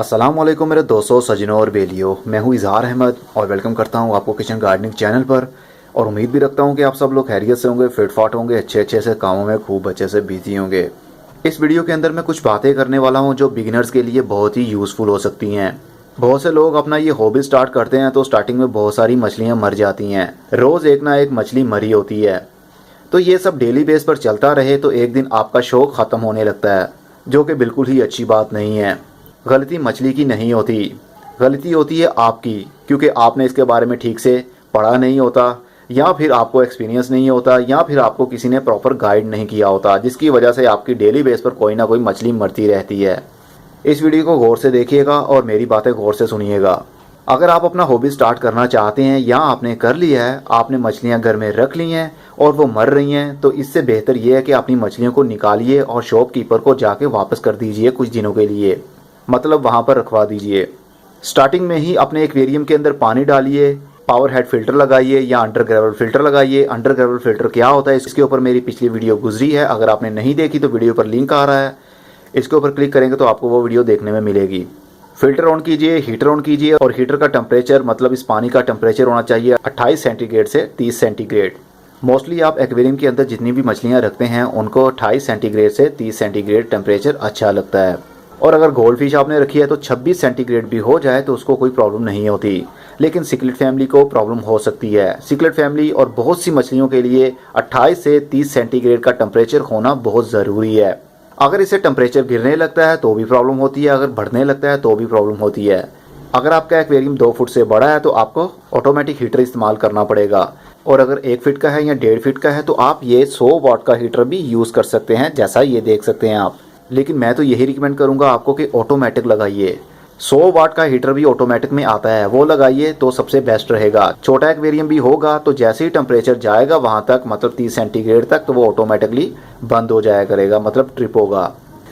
अस्सलाम वालेकुम मेरे दोस्तों, सजनों और बेलियों। मैं हूँ इज़हार अहमद और वेलकम करता हूँ आपको किचन गार्डनिंग चैनल पर। और उम्मीद भी रखता हूँ कि आप सब लोग खैरियत से होंगे, फिट फाट होंगे, अच्छे से कामों में खूब अच्छे से बिजी होंगे। इस वीडियो के अंदर मैं कुछ बातें करने वाला हूँ जो बिगिनर्स के लिए बहुत ही यूज़फुल हो सकती हैं। बहुत से लोग अपना ये हॉबी स्टार्ट करते हैं तो स्टार्टिंग में बहुत सारी मछलियाँ मर जाती हैं। रोज़ एक ना एक मछली मरी होती है। तो ये सब डेली बेस पर चलता रहे तो एक दिन आपका शौक ख़त्म होने लगता है, जो कि बिल्कुल ही अच्छी बात नहीं है। गलती मछली की नहीं होती, गलती होती है आपकी, क्योंकि आपने इसके बारे में ठीक से पढ़ा नहीं होता, या फिर आपको एक्सपीरियंस नहीं होता, या फिर आपको किसी ने प्रॉपर गाइड नहीं किया होता, जिसकी वजह से आपकी डेली बेस पर कोई ना कोई मछली मरती रहती है। इस वीडियो को गौर से देखिएगा और मेरी बातें गौर से सुनिएगा। अगर आप अपना हॉबी स्टार्ट करना चाहते हैं या आपने कर लिया है, आपने मछलियां घर में रख ली हैं और वो मर रही हैं, तो इससे बेहतर ये है कि अपनी मछलियों को निकालिए और शॉपकीपर को जाके वापस कर दीजिए कुछ दिनों के लिए, मतलब वहाँ पर रखवा दीजिए। स्टार्टिंग में ही अपने एक्वेरियम के अंदर पानी डालिए, पावर हेड फिल्टर लगाइए या अंडर ग्रेवल फिल्टर लगाइए। अंडर ग्रेवल फिल्टर क्या होता है, इसके ऊपर मेरी पिछली वीडियो गुजरी है। अगर आपने नहीं देखी तो वीडियो पर लिंक आ रहा है, इसके ऊपर क्लिक करेंगे तो आपको वो वीडियो देखने में मिलेगी। फिल्टर ऑन कीजिए, हीटर ऑन कीजिए और हीटर का टेम्परेचर, मतलब इस पानी का टेम्परेचर होना चाहिए 28 सेंटीग्रेड से 30 सेंटीग्रेड। मोस्टली आप एक्वेरियम के अंदर जितनी भी मछलियाँ रखते हैं उनको 28 सेंटीग्रेड से 30 सेंटीग्रेड टेम्परेचर अच्छा लगता है। और अगर गोल्ड फिश आपने रखी है तो 26 सेंटीग्रेड भी हो जाए तो उसको कोई प्रॉब्लम नहीं होती। लेकिन सिकलेट फैमिली को प्रॉब्लम हो सकती है। सिकलेट फैमिली और बहुत सी मछलियों के लिए 28 से 30 सेंटीग्रेड का टेम्परेचर होना बहुत ज़रूरी है। अगर इसे टेम्परेचर गिरने लगता है तो भी प्रॉब्लम होती है, अगर बढ़ने लगता है तो भी प्रॉब्लम होती है। अगर आपका एक्वेरियम 2 फुट से बड़ा है तो आपको ऑटोमेटिक हीटर इस्तेमाल करना पड़ेगा, और अगर 1 फीट का है या 1.5 फीट का है तो आप ये 100 वाट का हीटर भी यूज़ कर सकते हैं, जैसा ये देख सकते हैं आप। लेकिन मैं तो यही रिकमेंड करूँगा आपको कि ऑटोमेटिक लगाइए। 100 वाट का हीटर भी ऑटोमेटिक में आता है, वो लगाइए तो सबसे बेस्ट रहेगा। छोटा एक्वेरियम भी होगा तो जैसे ही टेम्परेचर जाएगा वहाँ तक, मतलब 30 सेंटीग्रेड तक, तो वो ऑटोमेटिकली बंद हो जाया करेगा, मतलब ट्रिप होगा।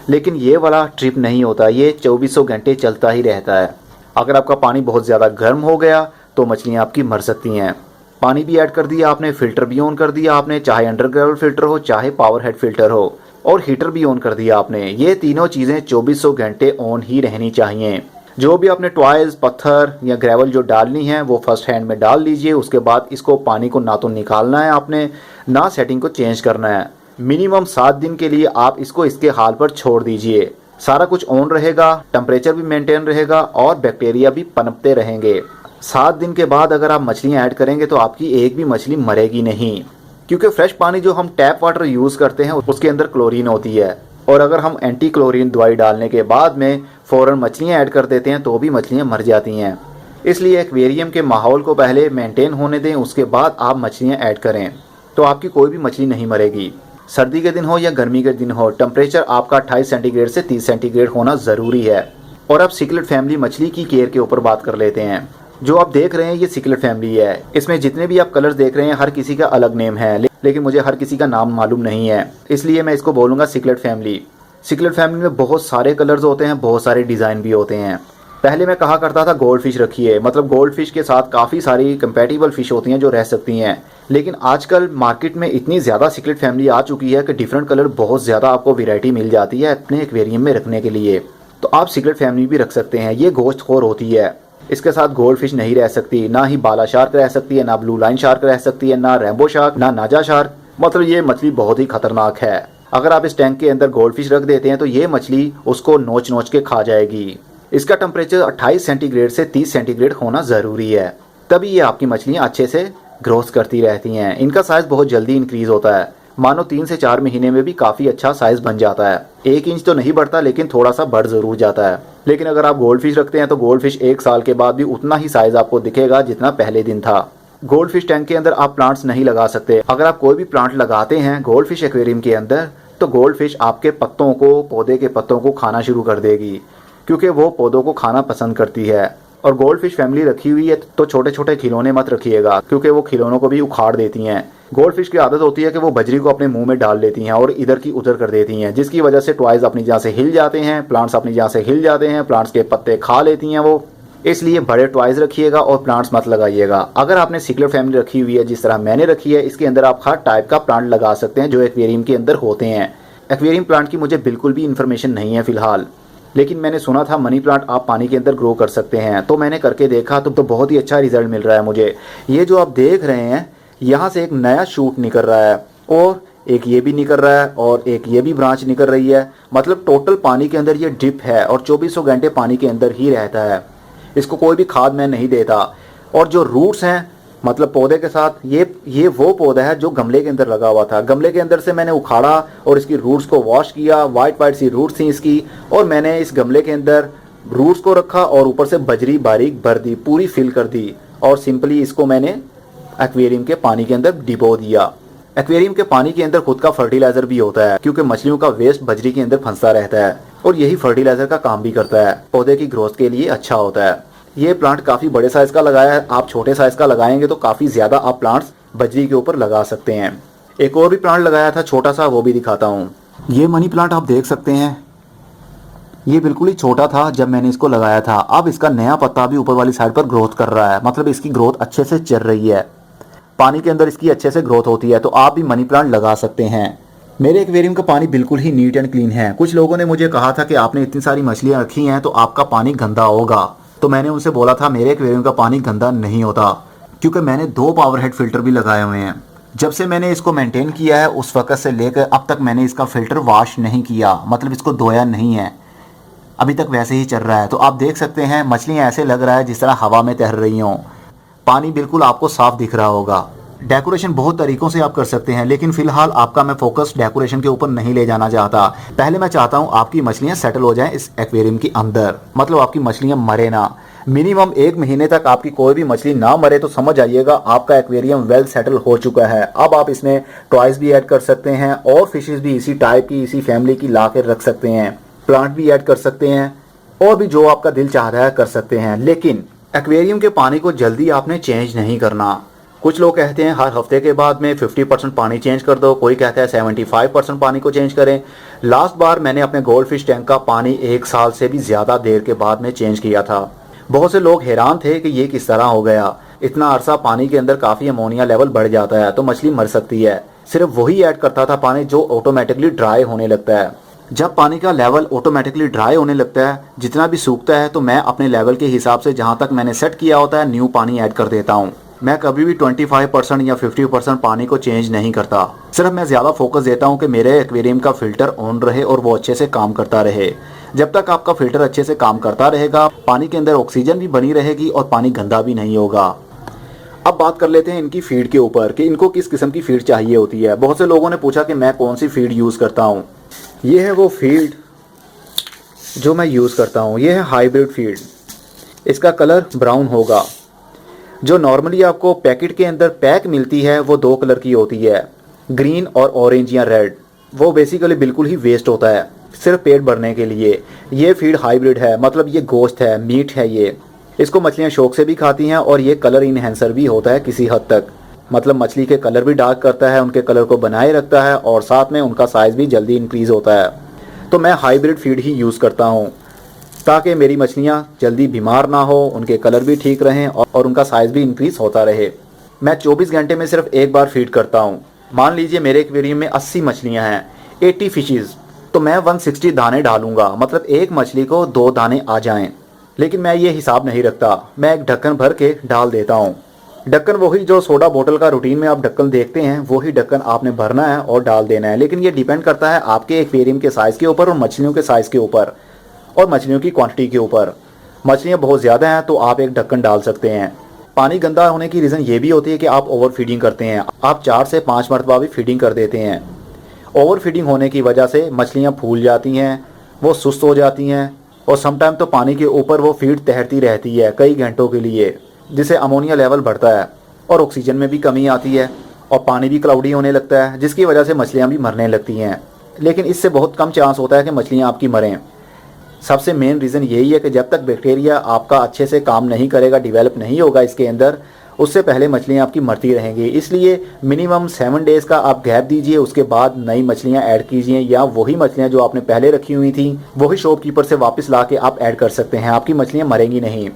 लेकिन ये वाला ट्रिप नहीं होता, ये 2400 घंटे चलता ही रहता है। अगर आपका पानी बहुत ज़्यादा गर्म हो गया तो मछलियाँ आपकी मर सकती हैं। पानी भी ऐड कर दिया आपने, फिल्टर भी ऑन कर दिया आपने, चाहे अंडरग्राउंड फिल्टर हो चाहे पावर हेड फिल्टर हो, और हीटर भी ऑन कर दिया आपने। ये तीनों चीज़ें 2400 घंटे ऑन ही रहनी चाहिए। जो भी आपने टॉयज, पत्थर या ग्रेवल जो डालनी है वो फर्स्ट हैंड में डाल लीजिए। उसके बाद इसको पानी को ना तो निकालना है आपने, ना सेटिंग को चेंज करना है। मिनिमम 7 दिन के लिए आप इसको इसके हाल पर छोड़ दीजिए। सारा कुछ ऑन रहेगा, टेम्परेचर भी मेंटेन रहेगा और बैक्टीरिया भी पनपते रहेंगे। 7 दिन के बाद अगर आप मछलियाँ ऐड करेंगे तो आपकी एक भी मछली मरेगी नहीं, क्योंकि फ्रेश पानी जो हम टैप वाटर यूज़ करते हैं उसके अंदर क्लोरीन होती है, और अगर हम एंटी क्लोरीन दवाई डालने के बाद में फ़ौरन मछलियाँ ऐड कर देते हैं तो भी मछलियाँ मर जाती हैं। इसलिए एक्वेरियम के माहौल को पहले मेंटेन होने दें, उसके बाद आप मछलियाँ ऐड करें तो आपकी कोई भी मछली नहीं मरेगी। सर्दी के दिन हो या गर्मी के दिन हो, टेम्परेचर आपका 28 सेंटीग्रेड से 30 सेंटीग्रेड होना ज़रूरी है। और अब सिकलेट फैमिली मछली की केयर के ऊपर बात कर लेते हैं। जो आप देख रहे हैं ये सिकलेट फैमिली है। इसमें जितने भी आप कलर्स देख रहे हैं हर किसी का अलग नेम है, लेकिन मुझे हर किसी का नाम मालूम नहीं है, इसलिए मैं इसको बोलूँगा सिकलेट फैमिली। सिकलेट फैमिली में बहुत सारे कलर्स होते हैं, बहुत सारे डिज़ाइन भी होते हैं। पहले मैं कहा करता था गोल्ड फिश रखिए, मतलब गोल्ड फिश के साथ काफ़ी सारी कंपैटिबल फिश होती हैं जो रह सकती हैं। लेकिन आजकल मार्केट में इतनी ज़्यादा सिकलेट फैमिली आ चुकी है कि डिफरेंट कलर बहुत ज़्यादा आपको वैरायटी मिल जाती है अपने एक्वेरियम में रखने के लिए। तो आप सिकलेट फैमिली भी रख सकते हैं। ये गोश्त खोर होती है, इसके साथ गोल्ड फिश नहीं रह सकती, ना ही बाला शार्क रह सकती है, ना ब्लू लाइन शार्क रह सकती है, ना रैम्बो शार्क, ना नाजा शार्क। मतलब ये मछली बहुत ही खतरनाक है। अगर आप इस टैंक के अंदर गोल्ड फिश रख देते हैं तो ये मछली उसको नोच नोच के खा जाएगी। इसका टेम्परेचर 28 सेंटीग्रेड से 30 सेंटीग्रेड होना ज़रूरी है, तभी ये आपकी मछलियाँ अच्छे से ग्रोथ करती रहती हैं। इनका साइज़ बहुत जल्दी इंक्रीज़ होता है, मानो 3 से 4 महीने में भी काफ़ी अच्छा साइज़ बन जाता है। 1 इंच तो नहीं बढ़ता लेकिन थोड़ा सा बढ़ ज़रूर जाता है। लेकिन अगर आप गोल्ड फिश रखते हैं तो गोल्ड फिश 1 साल के बाद भी उतना ही साइज़ आपको दिखेगा जितना पहले दिन था। गोल्ड फिश टैंक के अंदर आप प्लांट्स नहीं लगा सकते। अगर आप कोई भी प्लांट लगाते हैं गोल्ड फिश एक्वेरियम के अंदर तो गोल्ड फिश आपके पत्तों को, पौधे के पत्तों को खाना शुरू कर देगी, क्योंकि वो पौधों को खाना पसंद करती है। और गोल्ड फिश फैमिली रखी हुई है तो छोटे छोटे खिलौने मत रखिएगा, क्योंकि वो खिलौनों को भी उखाड़ देती हैं। गोल्ड फिश की आदत होती है कि वो बजरी को अपने मुंह में डाल लेती हैं और इधर की उधर कर देती हैं, जिसकी वजह से टॉयज अपनी जगह से हिल जाते हैं, प्लांट्स अपनी जगह से हिल जाते हैं, प्लांट्स के पत्ते खा लेती हैं वो। इसलिए बड़े टॉयज रखिएगा और प्लांट्स मत लगाइएगा। अगर आपने सिकलेट फैमिली रखी हुई है जिस तरह मैंने रखी है, इसके अंदर आप हर टाइप का प्लांट लगा सकते हैं जो एक्वेरियम के अंदर होते हैं। एक्वेरियम प्लांट की मुझे बिल्कुल भी इन्फॉर्मेशन नहीं है फिलहाल, लेकिन मैंने सुना था मनी प्लांट आप पानी के अंदर ग्रो कर सकते हैं, तो मैंने करके देखा तो बहुत ही अच्छा रिजल्ट मिल रहा है मुझे। ये जो आप देख रहे हैं यहाँ से एक नया शूट निकल रहा है और एक ये भी निकल रहा है और एक ये भी ब्रांच निकल रही है। मतलब टोटल पानी के अंदर ये डिप है और 2400 घंटे पानी के अंदर ही रहता है। इसको कोई भी खाद मैं नहीं देता। और जो रूट्स हैं मतलब पौधे के साथ, ये वो पौधा है जो गमले के अंदर लगा हुआ था। गमले के अंदर से मैंने उखाड़ा और इसकी रूट्स को वॉश किया, वाइट वाइट सी रूट्स थी इसकी, और मैंने इस गमले के अंदर रूट्स को रखा और ऊपर से बजरी बारीक भर दी, पूरी फिल कर दी, और सिंपली इसको मैंने एक्वेरियम के पानी के अंदर डिबो दिया। एक्वेरियम के पानी के अंदर खुद का फर्टिलाइजर भी होता है, क्योंकि मछलियों का वेस्ट बजरी के अंदर फंसता रहता है और यही फर्टिलाइजर का काम भी करता है, पौधे की ग्रोथ के लिए अच्छा होता है। ये प्लांट काफ़ी बड़े साइज़ का लगाया है, आप छोटे साइज़ का लगाएंगे तो काफ़ी ज़्यादा आप प्लांट्स बजरी के ऊपर लगा सकते हैं। एक और भी प्लांट लगाया था छोटा सा, वो भी दिखाता हूँ। ये मनी प्लांट आप देख सकते हैं, ये बिल्कुल ही छोटा था जब मैंने इसको लगाया था। अब इसका नया पत्ता भी ऊपर वाली साइड पर ग्रोथ कर रहा है, मतलब इसकी ग्रोथ अच्छे से चल रही है, पानी के अंदर इसकी अच्छे से ग्रोथ होती है। तो आप भी मनी प्लांट लगा सकते हैं। मेरे एक्वेरियम का पानी बिल्कुल ही नीट एंड क्लीन है। कुछ लोगों ने मुझे कहा था कि आपने इतनी सारी मछलियाँ रखी हैं तो आपका पानी गंदा होगा, तो मैंने उनसे बोला था मेरे एक्वेरियम का पानी गंदा नहीं होता, क्योंकि मैंने 2 पावर हेड फिल्टर भी लगाए हुए हैं। जब से मैंने इसको मेंटेन किया है उस वक्त से लेकर अब तक मैंने इसका फ़िल्टर वॉश नहीं किया, मतलब इसको धोया नहीं है, अभी तक वैसे ही चल रहा है। तो आप देख सकते हैं मछलियाँ ऐसे लग रहा है जिस तरह हवा में तैर रही हों। पानी बिल्कुल आपको साफ दिख रहा होगा। डेकोरेशन बहुत तरीक़ों से आप कर सकते हैं, लेकिन फ़िलहाल आपका मैं फोकस डेकोरेशन के ऊपर नहीं ले जाना चाहता। पहले मैं चाहता हूँ आपकी मछलियाँ सेटल हो जाएं इस एक्वेरियम के अंदर, मतलब आपकी मछलियाँ मरे ना। मिनिमम 1 महीने तक आपकी कोई भी मछली ना मरे तो समझ आइएगा आपका एक्वेरियम वेल सेटल हो चुका है। अब आप इसमें टॉयज भी ऐड कर सकते हैं और फिशेज भी इसी टाइप की, इसी फैमिली की ला कर रख सकते हैं, प्लांट भी ऐड कर सकते हैं, और भी जो आपका दिल चाहता है कर सकते हैं। लेकिन एक्वेरियम के पानी को जल्दी आपने चेंज नहीं करना। कुछ लोग कहते हैं हर हफ्ते के बाद में 50% पानी चेंज कर दो, कोई कहता है 75% पानी को चेंज करें। लास्ट बार मैंने अपने गोल्ड फिश टैंक का पानी 1 साल से भी ज़्यादा देर के बाद में चेंज किया था। बहुत से लोग हैरान थे कि ये किस तरह हो गया, इतना अरसा पानी के अंदर काफ़ी अमोनिया लेवल बढ़ जाता है तो मछली मर सकती है। सिर्फ वही ऐड करता था पानी जो ऑटोमेटिकली ड्राई होने लगता है। जब पानी का लेवल ऑटोमेटिकली ड्राई होने लगता है, जितना भी सूखता है, तो मैं अपने लेवल के हिसाब से जहाँ तक मैंने सेट किया होता है न्यू पानी ऐड कर देता हूँ। मैं कभी भी 25% या 50% पानी को चेंज नहीं करता। सिर्फ मैं ज़्यादा फोकस देता हूँ कि मेरे एक्वेरियम का फ़िल्टर ऑन रहे और वो अच्छे से काम करता रहे। जब तक आपका फ़िल्टर अच्छे से काम करता रहेगा, पानी के अंदर ऑक्सीजन भी बनी रहेगी और पानी गंदा भी नहीं होगा। अब बात कर लेते हैं इनकी फीड के ऊपर कि इनको किस किस्म की फीड चाहिए होती है। बहुत से लोगों ने पूछा कि मैं कौन सी फीड यूज़ करता हूँ। ये है वो फीड जो मैं यूज़ करता हूँ। ये है हाइब्रिड फीड। इसका कलर ब्राउन होगा। जो नॉर्मली आपको पैकेट के अंदर पैक मिलती है वो 2 कलर की होती है, ग्रीन और ऑरेंज या रेड। वो बेसिकली बिल्कुल ही वेस्ट होता है, सिर्फ पेट भरने के लिए। ये फीड हाइब्रिड है, मतलब ये गोश्त है, मीट है। ये इसको मछलियाँ शौक से भी खाती हैं और ये कलर इनहेंसर भी होता है किसी हद तक, मतलब मछली के कलर भी डार्क करता है, उनके कलर को बनाए रखता है और साथ में उनका साइज़ भी जल्दी इंक्रीज़ होता है। तो मैं हाइब्रिड फीड ही यूज़ करता हूँ ताकि मेरी मछलियाँ जल्दी बीमार ना हो, उनके कलर भी ठीक रहें और उनका साइज़ भी इंक्रीज़ होता रहे। मैं 24 घंटे में सिर्फ 1 बार फीड करता हूँ। मान लीजिए मेरे एक्वेरियम में 80 मछलियाँ हैं, 80 फिशेज़, तो मैं 160 दाने डालूंगा, मतलब एक मछली को 2 दाने आ जाएं। लेकिन मैं ये हिसाब नहीं रखता, मैं एक ढक्कन भर के डाल देता हूँ। ढक्कन वही जो सोडा बोतल का रूटीन में आप ढक्कन देखते हैं, वही ढक्कन आपने भरना है और डाल देना है। लेकिन ये डिपेंड करता है आपके एक्वेरियम के साइज़ के ऊपर और मछलियों के साइज़ के ऊपर और मछलियों की क्वांटिटी के ऊपर। मछलियाँ बहुत ज़्यादा हैं तो आप एक ढक्कन डाल सकते हैं। पानी गंदा होने की रीज़न ये भी होती है कि आप ओवर फीडिंग करते हैं, आप 4 से 5 मरतबा भी फीडिंग कर देते हैं। ओवर फीडिंग होने की वजह से मछलियाँ फूल जाती हैं, वो सुस्त हो जाती हैं और समटाइम तो पानी के ऊपर वो फीड तैरती रहती है कई घंटों के लिए, जिससे अमोनिया लेवल बढ़ता है और ऑक्सीजन में भी कमी आती है और पानी भी क्लाउडी होने लगता है, जिसकी वजह से मछलियाँ भी मरने लगती हैं। लेकिन इससे बहुत कम चांस होता है कि मछलियाँ आपकी मरें। सबसे मेन रीज़न यही है कि जब तक बैक्टीरिया आपका अच्छे से काम नहीं करेगा, डेवलप नहीं होगा इसके अंदर, उससे पहले मछलियाँ आपकी मरती रहेंगी। इसलिए मिनिमम 7 डेज़ का आप गैप दीजिए, उसके बाद नई मछलियाँ ऐड कीजिए, या वही मछलियाँ जो आपने पहले रखी हुई थी वही शॉपकीपर से वापस ला के आप ऐड कर सकते हैं। आपकी मछलियाँ मरेंगी नहीं।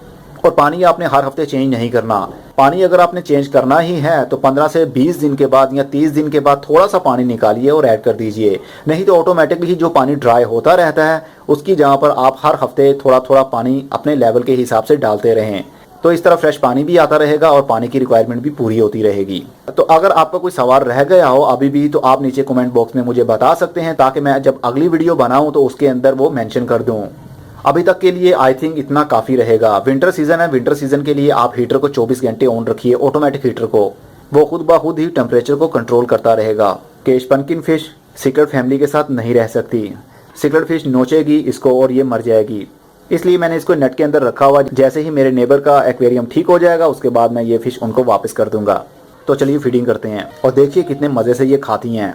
और पानी आपने हर हफ्ते चेंज नहीं करना। पानी अगर आपने चेंज करना ही है तो 15 से 20 दिन के बाद या 30 दिन के बाद थोड़ा सा पानी निकालिए और ऐड कर दीजिए। नहीं तो ऑटोमेटिकली जो पानी ड्राई होता रहता है उसकी जगह पर आप हर हफ्ते थोड़ा थोड़ा पानी अपने लेवल के हिसाब से डालते रहें, तो इस तरह फ्रेश पानी भी आता रहेगा और पानी की रिक्वायरमेंट भी पूरी होती रहेगी। तो अगर आपका कोई सवाल रह गया हो अभी भी तो आप नीचे कमेंट बॉक्स में मुझे बता सकते हैं, ताकि मैं जब अगली वीडियो बनाऊं तो उसके अंदर वो मेंशन कर दूं। अभी तक के लिए आई थिंक इतना काफ़ी रहेगा। विंटर सीजन है, विंटर सीजन के लिए आप हीटर को 24 घंटे ऑन रखिए, ऑटोमेटिक हीटर को, वो खुद ब खुद ही टेम्परेचर को कंट्रोल करता रहेगा। केश पंकिन फिश सिक्रेट फैमिली के साथ नहीं रह सकती, सिक्रेट फिश नोचेगी इसको और ये मर जाएगी, इसलिए मैंने इसको नेट के अंदर रखा हुआ। जैसे ही मेरे नेबर का एक्वेरियम ठीक हो जाएगा उसके बाद मैं ये फिश उनको वापस कर दूंगा। तो चलिए फीडिंग करते हैं और देखिए कितने मज़े से ये खाती हैं।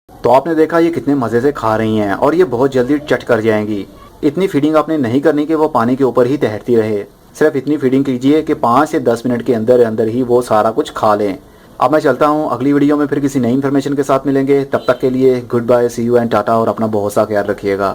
तो आपने देखा ये कितने मज़े से खा रही हैं और ये बहुत जल्दी चट कर जाएंगी। इतनी फीडिंग आपने नहीं करनी कि वो पानी के ऊपर ही तैरती रहे, सिर्फ इतनी फीडिंग कीजिए कि 5 से 10 मिनट के अंदर अंदर ही वो सारा कुछ खा लें। अब मैं चलता हूँ, अगली वीडियो में फिर किसी नई इन्फॉर्मेशन के साथ मिलेंगे। तब तक के लिए goodbye, see you and tata, और अपना बहुत सा ख्याल रखिएगा।